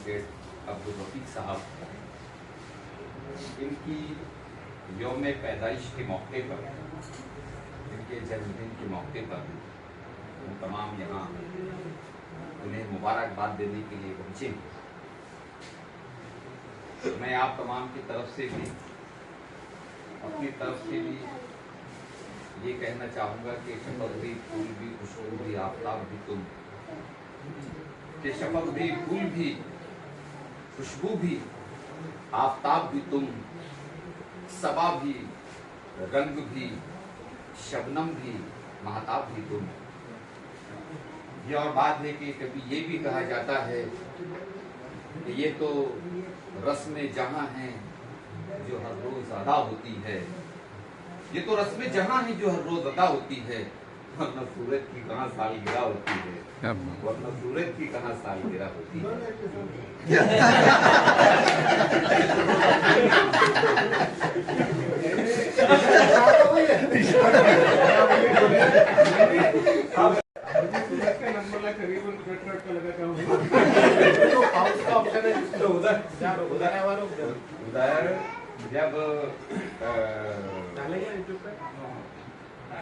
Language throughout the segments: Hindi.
एडवोकेट अब्दुल रफीक साहब, इनकी यौम पैदाइश के मौके पर, इनके जन्मदिन के मौके पर हम तमाम यहाँ उन्हें मुबारकबाद देने के लिए पहुँचे। तो मैं आप तमाम की तरफ से भी, अपनी तरफ से भी ये कहना चाहूँगा कि शफक भी, फूल भी, खुशबू भी, आफ्ताब भी तुम, कि शफक भी, फूल भी, खुशबू भी, आफ्ताब भी तुम, सबा भी, रंग भी, शबनम भी, महताब भी तुम। ये और बात है कि कभी ये भी कहा जाता है कि ये तो रस्म जहां है जो हर रोज अदा होती है, ये तो रस्म जहां है जो हर रोज अदा होती है, वरना सूरज की कहाँ सालगिरह होती है, वरना सूरज की कहाँ सालगिरह होती है। उधर जब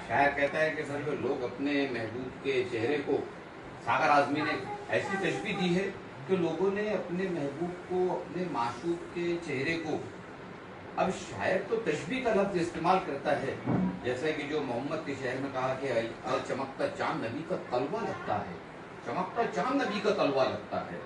शायर कहता है कि सर लोग अपने महबूब के चेहरे को, सागर आजमी ने ऐसी तशबीह दी है कि लोगों ने अपने महबूब को, अपने माशूक के चेहरे को, अब शायर तो तशबीह का लफ्ज इस्तेमाल करता है, जैसे कि जो मोहम्मद के शहर में कहा कि चमकता चांद नबी का तलवा लगता है, चमकता चांद नबी का तलवा लगता है।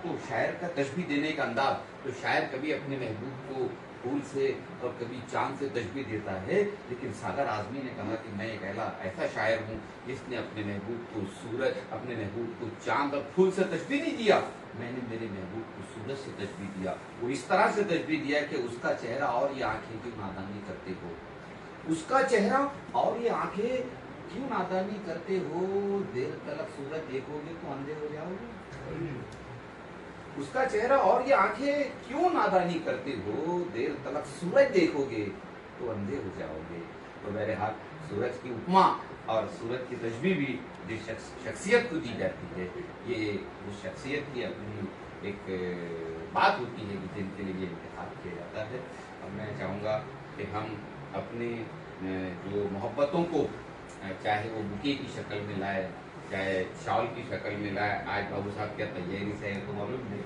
तो शायर का तशबीह देने का अंदाज, तो शायर कभी अपने महबूब को फूल से और कभी चांद से तशबीह देता है, लेकिन सागर आजमी ने कहा कि मैं एक ऐसा शायर हूँ जिसने अपने महबूब को सूरज, अपने महबूब को चांद और फूल से तशबीह नहीं दिया, मैंने मेरे महबूब को सूरज से तशबीह दिया। वो इस तरह से तशबीह दिया कि उसका चेहरा और ये आंखें क्यों नादानी करते हो, उसका चेहरा और ये आंखें क्यों नादानी करते हो, देर तलक सूरज देखोगे तो अंधे हो जाओगे। उसका चेहरा और ये आंखें क्यों नादानी करते हो, देर तलक सूरज देखोगे तो अंधे हो जाओगे। तो मेरे हाथ सूरज की उपमा और सूरज की तशबीह भी जिस शख्सियत को दी जाती है, ये उस शख्सियत की अपनी एक बात होती है कि जिनके लिए इंतखाब किया जाता है। और मैं चाहूँगा कि हम अपने जो मोहब्बतों को, चाहे वो बुके की शक्ल में लाए, चाहे शॉल की शक्ल में लाए। आज बाबू साहब क्या तैयारी से है तो मालूम नहीं,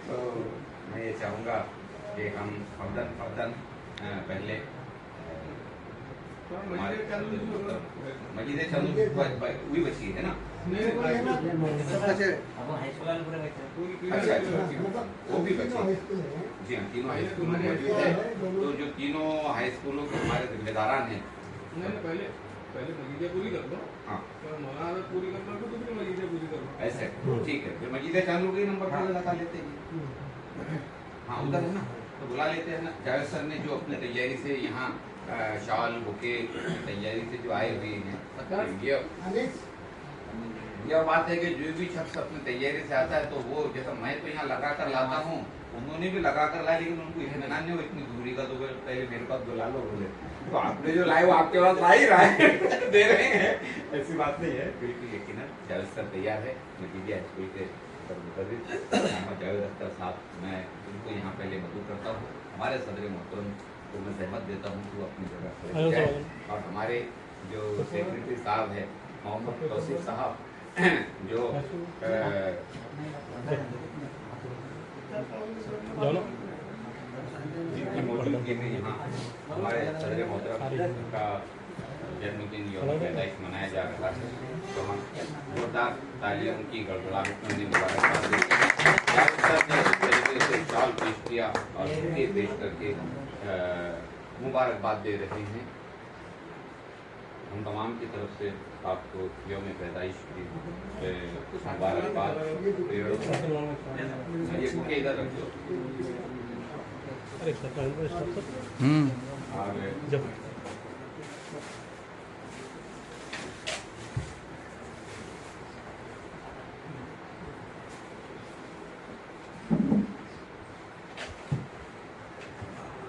तो मैं ये चाहूँगा कि हम फर्दन पहले मजीद चंद वही बची है ना, अच्छा वो भी बची। जी हाँ, तीनों हाई स्कूल में मौजूद है। तो जो तीनों हाई स्कूलों के हमारे जिम्मेदारान हैं, पहले मजीदें पूरी कर दो। हाँ, मौलाना पूरी कर दो तो फिर मजीदें पूरी कर दो। ऐसे ठीक है, फिर मजीदें चालू के नंबर पर लगा लेते हैं। हाँ उधर है ना, तो बुला लेते हैं ना। जावेद सर ने जो अपनी तैयारी से यहाँ शॉल बुके तैयारी से जो आए हुए हैं, यह बात है कि जो भी शख्स अपनी तैयारी से आता है, तो वो जैसा मैं तो यहाँ लगा कर लाता हूँ, उन्होंने भी लगा कर लाया, लेकिन उनको इत्मीनान नहीं हो इतनी दूरी का, तो पहले मेरे पास बुला लो बोले, तो आपने जो लाए वो आपके पास ला ही रहा है दे रहे हैं, ऐसी बात नहीं है। बिल्कुल यकीनन जावेद सर तैयार है। नतीजा स्कूल के जावेद अख्तर साहब, मैं उनको यहाँ पहले मदद करता हूँ। हमारे सदर मोहतरम को मैं सहमत देता हूँ कि वो अपनी जगह पर जाए, और हमारे जो सेक्रेटरी साहब है मोहम्मद तौसीफ साहब, जो जिनकी मौजूदगी में यहाँ हमारे सदर मोहतरम का जन्मदिन यौम पैदाइश मनाया जा रहा है, तो हम जोरदार तालियां उनकी गड़गड़ाहट में मुबारकबाद देते हैं। शॉल पेश किया और बुके पेश करके मुबारकबाद दे रहे हैं। हम तमाम की तरफ से आपको यौम पैदाइश की मुबारकबाद। ये बुके इधर रख दो।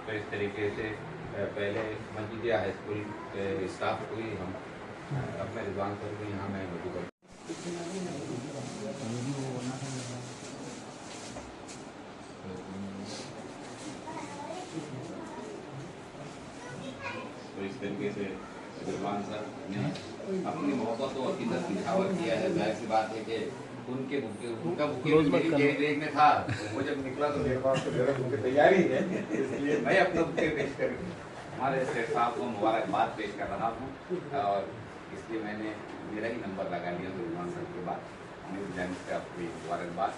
तो इस तरीके से पहले मस्जिद हाई स्कूल के स्टाफ को ही हम अपने रिजवान सर को यहाँ मैं मौजूद तरीके से रिजवान सर ने अपनी मोहब्बत और अकीदत निछावर किया है। जाहिर सी बात है कि उनका बुके मेरी जेब में था, वो जब निकला तो मेरे पास तो मेरा बुके तैयारी है, इसलिए मैं अपना बुके पेश कर हमारे शेख साहब को मुबारकबाद पेश कर रहा हूँ। और इसलिए मैंने मेरा ही नंबर लगा लिया रिजवान सर के बाद, मेरी जानिब से आपको मुबारकबाद।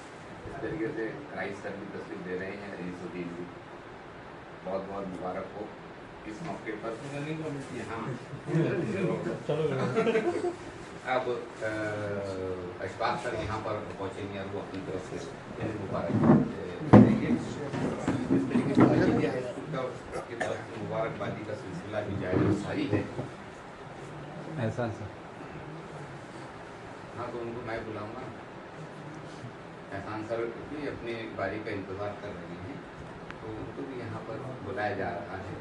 इस तरीके से राइस सर भी तस्वीर दे रहे हैं, रईसुद्दीन भी बहुत बहुत मुबारक हो इस मौके पर। यहाँ अब अशफाक सर यहाँ पर पहुँचेंगे और वो अपनी तरफ से मुबारकबाद देंगे। इस तरीके से मुबारकबादी का सिलसिला भी जारी है। ऐसा सर हाँ, तो उनको मैं बुलाऊंगा। एहसान सर भी अपनी बारी का इंतज़ार कर रहे हैं, तो उनको भी यहाँ पर बुलाया जा रहा है।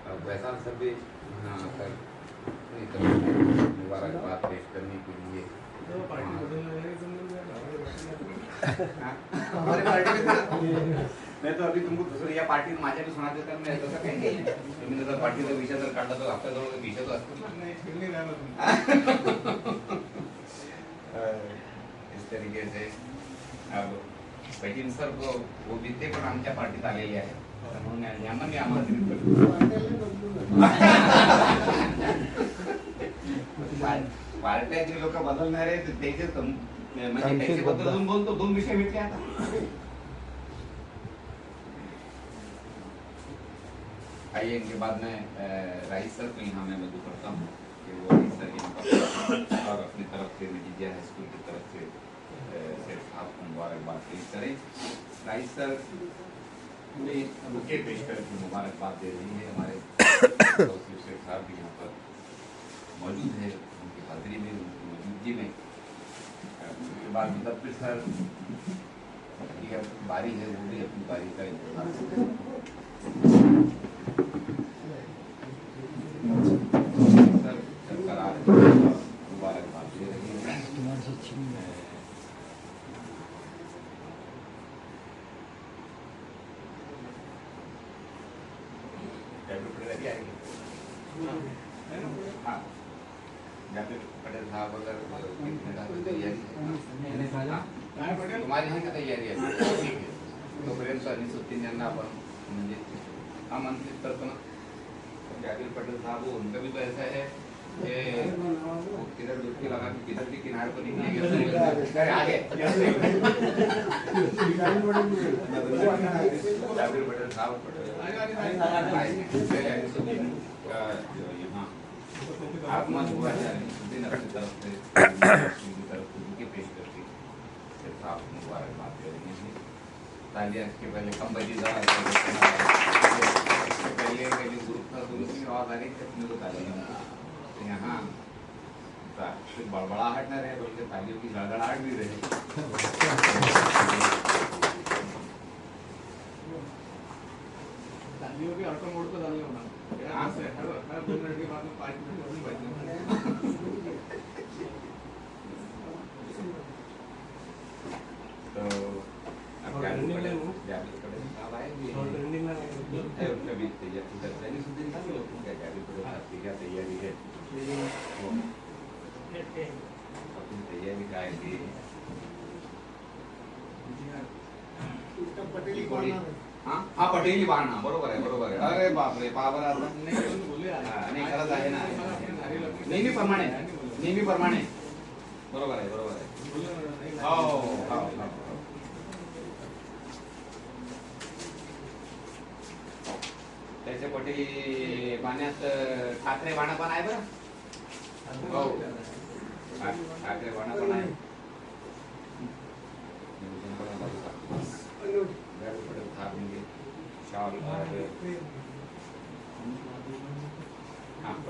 अब एहसान सर भी यहाँ आकर अपनी तरफ से मुबारकबाद पेश करने के लिए हमारे पार्टी में था। मैं तो अभी तुमको दुसऱ्या पार्टी माझ्या भी सुना देता मैं तसं काही नाही। तुम्ही जर पार्टीचा विषय जर काढला तर आपल्याजवळ विषय तो असतो ना। इस तरीके से अब सचिन सर को वो भी थे पण आमच्या पार्टीत आलेले आहे, म्हणून यांना मी आमंत्रित करतो। पार्ट्या जे लोक बदलणार आहेत त्याचे म्हणजे त्याच्याबद्दल अजून बोलतो, दोन विषय भेटले आता। आइए इनके बाद में राइस सर को यहाँ मैं मदद करता हूँ कि वो राइस सर यहाँ पर और अपनी तरफ से नतीजा हाई स्कूल की तरफ से शेख साहब को मुबारकबाद पेश करें। राइस सर ने बुके पेश करके मुबारकबाद दे रही है। हमारे शेख साहब भी यहाँ पर मौजूद है, उनकी हाजिरी में, उनकी मौजूदगी में। उसके बाद मुदब्बिर सर की बारी है, वो भी अपनी बारी का इंतजार मुबारकबाद दे रही है। हाँ, जाफिर पटेल साहब अगर तैयारी तुम्हारी है का तैयारी है, ठीक है। तोपर्यंत अनिसुद्दीन यांना आपण म्हणजे आमंत्रित करतो ना। जाफिर पटेल साहब उनका भी तो ऐसा है वो किधर डुबकी लगा के किधर भी किनारे पर निकलेंगे आगे। जाफिर पटेल साहब यहाँ आगमन हुआ है, अनिसुद्दीन अपनी तरफ से पेश करके साहब मुबारकबाद दे रहे हैं। तालियां इसके पहले कम बजी पहले ग्रुप था, तो उसमें आवाज आ रही थी अपने को तालियां। यहाँ बड़बड़ाहट न रहे बल्कि तालियों की गड़गड़ाहट भी रहे। तालियों के ऑटो मोड पे तालियां होना यहाँ से हर 2 मिनट के बाद में 5 मिनट नहीं बजने। तो अब जाफिर पटेल साहब आएंगे, उनका भी अनिसुद्दीन साहब क्या तैयारी है, अपनी तैयारी का आएगी। हाँ हाँ, पटेली बाणा बरोबर आहे। अरे बापरे, पावर आता नाही खरंच आहे ना, नेहमीप्रमाणे बरोबर आहे। हो त्याच्या पटी पाण्यात ठाकरे बाणा पण आहे बरं। हो, ठाकरे बाणा पण आहे। शाल आप